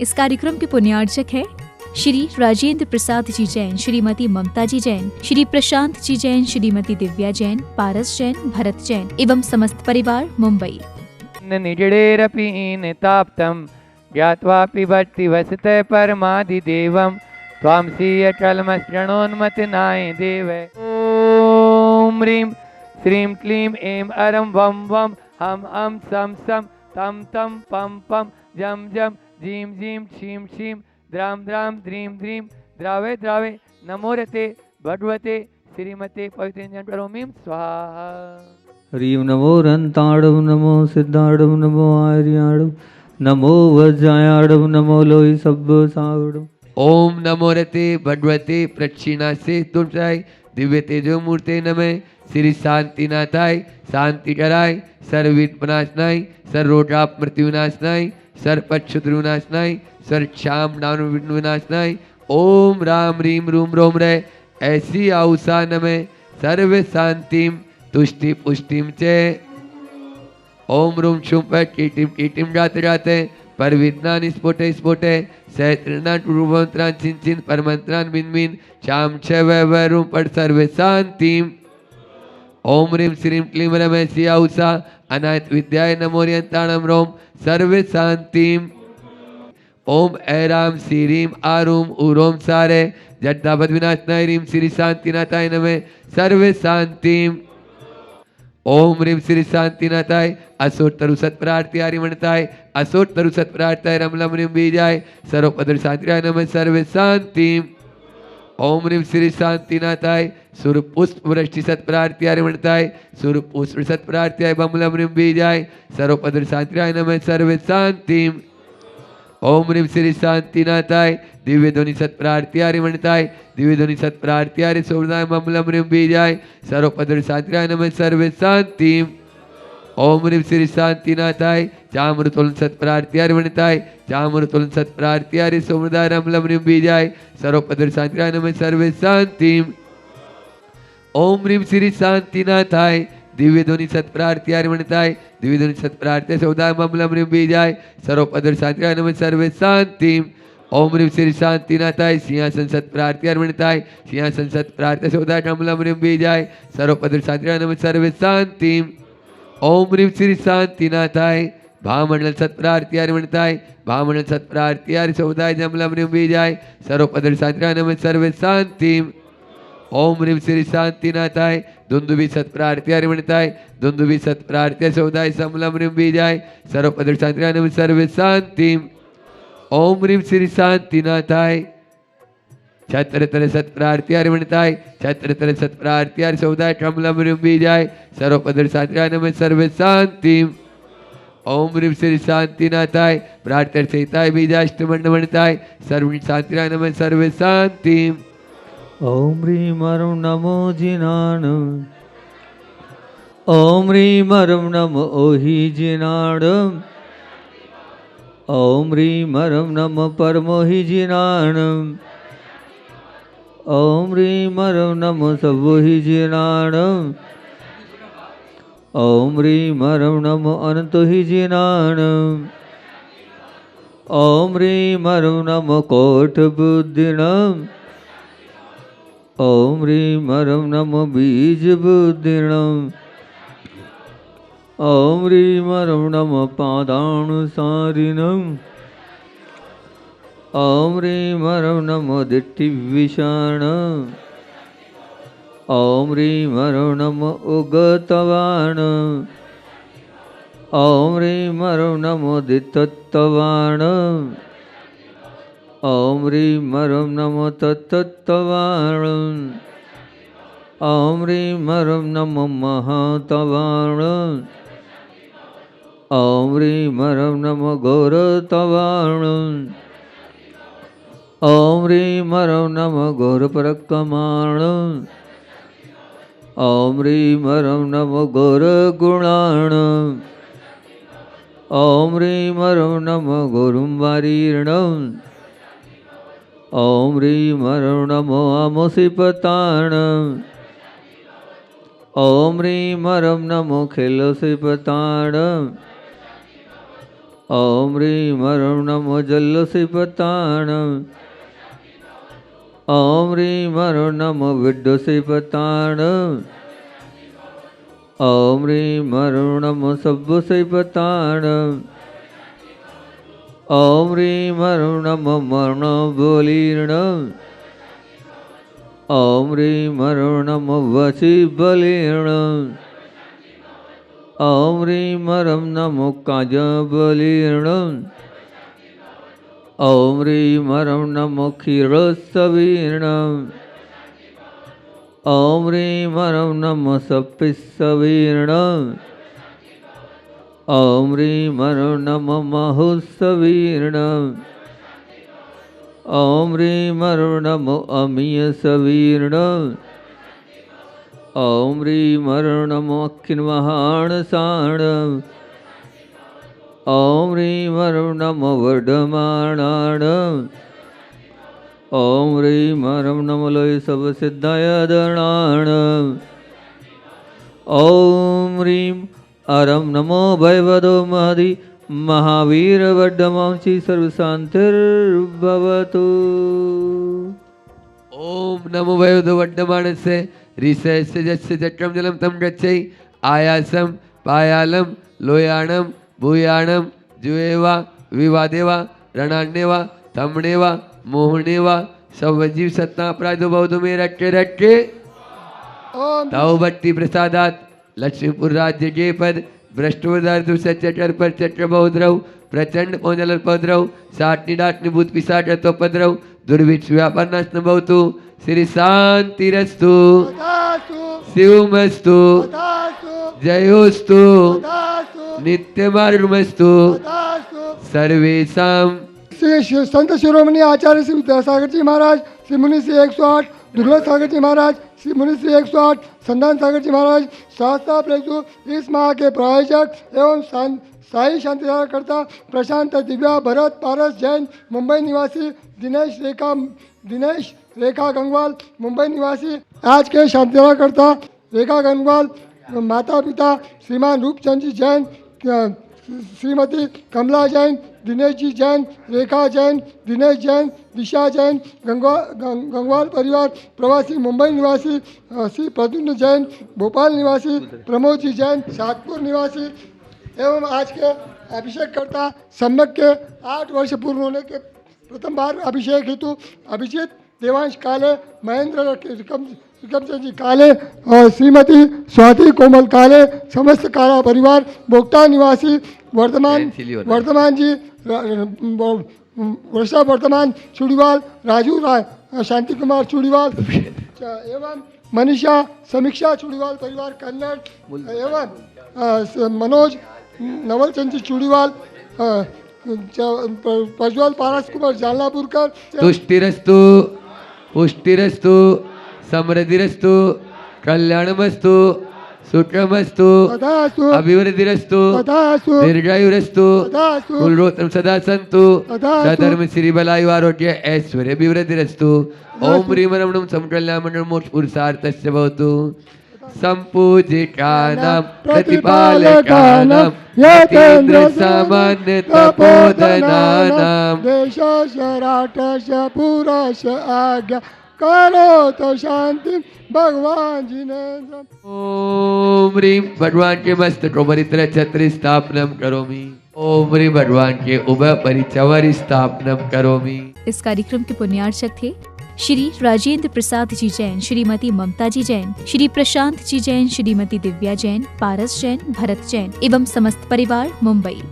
इस कार्यक्रम के पुण्यार्चक है श्री राजेंद्र प्रसाद जी जैन, श्रीमती ममता जी जैन, श्री प्रशांत जी जैन, श्रीमती दिव्या जैन, पारस जैन, भरत जैन एवं समस्त परिवार मुंबई। निजडेरपि ताप्तं ज्ञात्वापि भक्ति वसते परमादिदेवं त्वां सीयचलमसृणोन्मतनाय देव। ॐ ह्रीं श्रीं क्लीं ऐं अरं वं वं हम सं सं तं तं पं पं जं जं जीं जीं क्षीं क्षीं द्रां द्रां द्रीं द्रीं द्रावे द्रावे नमोरते भगवते श्रीमते पवित्रं स्वाहा। हरिं नमो रन्ताडं नमो सिद्धाडं नमो आर्याडं नमो वज्रायाडं नमो लोहि सब्बसावडं। ओम नमो रते भगवते प्रक्षिणा से तुषाय दिव्य तेजो मूर्ते नमः। श्री शांतिनाथाय शांति कराय सर्वविघ्ननाशनाय सर्वरोगाप मृत्यु विनाशनाय सर्वपक्षुद्र विनाशनाय सर्वक्षाम नाम विघ्न विनाशनाय ओम राम रीम रूम रोम रे ऐसी आउसा नमः। सर्व शांतिम तुष्टि पुष्टिम चे ओम रूम शुम पर कीटिम जाते जाते पर विद्नान स्फोटे स्फोटे सहस्रनान पूर्वमंत्रान चिन चिन परमंत्रान बिन बिन शाम छ वैरूम पर सर्व शांतिम ओम ह्रीं श्रीं क्लीं रमे सियाउषा अनायत विद्याय नमोरियंताणम रोम सर्व शांतिम ओम ऐराम श्रीं आरूम उरोम सारे जट्टापद विनाशनाय ह्रीं श्री शांतिनाथाय नमः सर्व शांतिम ओम ह्रीं श्री शांतिनाथाय असोत्तरु सत्प्रार्थी आर्यमणताय असोत्तरु सत्प्रार्थाय रमलम ह्रीं बीजाय सर्वपदर शांतिराय नमः सर्व शांतिम ओम ह्रीं श्री शांतिनाथाय सूर्य पुष्प वृष्टि सत्प्रार्थी आर्यमणताय सूर्य पुष्प सत्प्रार्थाय बमलम ह्रीं बीजाय सर्वपदर शांतिराय नमः सर्व शांतिम ओम ह्रीं श्री शांतिनाथाय दिव्य ध्वनि सत्प्रार्थी आर्यमणताय दिव्य ध्वनि सत्प्रार्थी आर्य सोमनाय ममलम ह्रीं बीजाय सर्वपदर शांतिराय नमः सर्व शांतिम ओम ह्रीं श्री शांतिनाथाय चामृतोलन सत्प्रार्थी आर्यमणताय चामृतोलन सत्प्रार्थी आर्य सोमनाय रमलम ह्रीं बीजाय सर्वपदर शांतिराय नमः सर्व शांतिम ओम ह्रीं श्री शांतिनाथाय दिव्य ध्वनि सत्प्रार्थी आर्यमणताय दिव्य ध्वनि सत्प्रार्थी सौदाय ममलम ह्रीं बीजाय सर्वपदर शांतिराय नमः सर्व शांतिम ओम ह्रीं श्री शांतिनाथाय सिंहासन सत्प्रार्थी आर्यमणताय सिंहासन सत्प्रार्थी सौदाय ममलम ह्रीं बीजाय सर्वपदर शांतिराय नमः सर्व शांतिम ओम ह्रीं श्री शांतिनाथाय भामंडल सत्प्रार्थी आर्यमणताय भामंडल सत्प्रार्थी आर्य सौदाय जमलम ह्रीं बीजाय सर्वपदर शांतिराय नमः सर्व शांतिम ओम ह्रीं श्री शांतिनाथाय दुंदुभि सत्प्रार्थी आर्यमणताय दुंदुभि सत्प्रार्थी सौदाय समलम ह्रीं बीजाय सर्वपदर शांतिराय नमः सर्व शांतिम ओम ह्रीं श्री शांतिनाथाय छत्रतर सत्प्रार्थी आर्यमणताय छत्रतर सत्प्रार्थी आर्य सौदाय कमलम ह्रीं बीजाय सर्वपदर शांतिराय नमः सर्व शांतिम ओम ह्रीं श्री शांतिनाथाय प्रार्थर सहिताय बीजाष्टमंडमणताय सर्व शांतिराय नमः सर्व शांतिम ओम ह्रीं हरं नमो जिनाणं ओम ह्रीं हरं नमो ओहि जिनाणं ओम ह्रीं हरं नमो परमोहि जिनाणं ओम ह्रीं हरं नमो सबोहि जिनाणं ओम ह्रीं हरं नमो अनंतोहि जिनाणं ओम ह्रीं हरं नमो कोटबुद्धिणं ओम ह्रीं हरं नमो बीजबुद्धिणं ओम ह्रीं हरं नमो पादानुसारिणं ओम ह्रीं हरं नमो दिट्टिविषाणं ओम ह्रीं हरं नमो उगतवाणं ओम ह्रीं हरं नमो दित्तवाणं ओम ह्रीं हरं नमो तत्तवाणं ओम ह्रीं हरं नमो महातवाणं ओम ह्रीं हरं नमो घोरतवाणं ओम ह्रीं हरं नमो घोरपरक्रमाणं ओम ह्रीं हरं नमो घोरगुणाणं ओम ह्रीं हरं नमो घोरुंवारीर्णं ओम ह्रीं हरं नमो अमोसिपताणं ओम ह्रीं हरं नमो खिलोसिपताणं ॐ ह्रीं ह्रं नमो जल्लसिपताणम् ॐ ह्रीं ह्रं नमो विड्डुसिपताणम् ॐ ह्रीं ह्रं नमो सब्बुसिपताणम् ॐ ह्रीं ह्रं नमो मरणबलीर्णम् ॐ ह्रीं ह्रं नमो वशीबलीर्णम् ॐ ह्रीं ह्रं नमो काजबलीर्णम् ॐ ह्रीं ह्रं नमो क्षीरसवीर्णम् ॐ ह्रीं ह्रं नमो सप्पिस्सवीर्णम् ॐ ह्रीं ह्रं नमो माहुस्सवीर्णम् ॐ ह्रीं ह्रं नमो अमीयसवीर्णम् ॐ ह्रीं ह्रं नमो अखिन्महाणसाणम् ॐ ह्रीं ह्रं नमो वर्धमाणाणम् ॐ ह्रीं ह्रं नमो लोयसवसिद्धायदणाणम् ॐ ह्रीं ह्रं नमो भयवदो महदि महावीरवड्डमांसि सर्वशान्तिर्भवतु। ओम नमो वयोधो वड्डमानस्य ऋषस्य जस्य चक्रम जलम तम गच्छै आयासम पायालम लोयाणम भूयाणम जुएवा विवादेवा रणान्यवा तमणेवा मोहनेवा सवजीव सत्ता अपराधो बौद्धो में रट्टे रट्टे ताओ भट्टी प्रसादात लक्ष्मीपुर राज्य के पद भ्रष्टोदार दुसचटर पर चक्र बहुद्रव प्रचंड पौंजल पद्रव साटनी डाटनी भूत पिशाच अतोपद्रव दुर्भिक्ष व्यापार नष्ट भवतु श्री शांतिरस्तु शिवमस्तु जयोस्तु नित्यमार्गमस्तु सर्वेषां। श्री संत शिरोमणि आचार्य श्री विद्यासागर जी महाराज, श्री मुनि श्री 108 दुर्लभ सागर जी महाराज, श्री मुनि श्री 108 संतान सागर जी महाराज, शास्त्रा प्रेक्षु इस माह के प्रायोजक एवं साई शांतिकर्ता प्रशांत दिव्या भरत पारस जैन मुंबई निवासी, दिनेश रेखा गंगवाल मुंबई निवासी। आज के शांतिकर्ता रेखा गंगवाल माता पिता श्रीमान रूपचंद जी जैन, श्रीमती कमला जैन, दिनेश जी जैन, रेखा जैन, दिनेश जैन, दिशा जैन, गंगवाल परिवार प्रवासी मुंबई निवासी, श्री प्रद्युम्न जैन भोपाल निवासी, प्रमोद जी जैन सातपुर निवासी एवं आज के अभिषेककर्ता सम्यक के 8 वर्ष पूर्ण होने के प्रथम बार अभिषेक हेतु अभिषेक देवांश काले, महेंद्र विक्रमचंद जी काले और श्रीमती स्वाति कोमल काले, समस्त काला परिवार बोगटा निवासी, वर्धमान जी वर्षा वर्धमान चूड़ीवाल, राजू राय, शांति कुमार चूड़ीवाल एवं मनीषा समीक्षा चूड़ीवाल परिवार कन्नड़ एवं मनोज नवलचंद जी चूड़ीवाल, प्रज्वल पारस कुमार जालनापुरकर। तुष्टिरस्तु पुष्टिरस्तु समृद्धिरस्तु कल्याणमस्तु सुखमस्तु अभिवृद्धिरस्तु दीर्घायुरस्तु कुलरोत्रम सदा सन्तु सधर्म श्री बलायु आरोग्य ऐश्वर्य अभिवृद्धिरस्तु। ओम ह्रीं रमणं समकल्याणं मोक्ष पुरुषार्थस्य भवतु। संपूजिकानां प्रतिपालकानां यतेन्द्र सामान्य तपोधनानां देशराटश पुरश आज्ञा करो तो शांति भगवान जिनेन्द्र। ओम ह्रीं भगवान के मस्तक परित्र छत्र स्थापनम करोमि। ओम ह्रीं भगवान के उभय परिचवर स्थापनम करोमि। इस कार्यक्रम के पुण्यार्चक थे श्री राजेंद्र प्रसाद जी जैन, श्रीमती ममता जी जैन, श्री प्रशांत जी जैन, श्रीमती दिव्या जैन, पारस जैन, भरत जैन एवं समस्त परिवार मुंबई।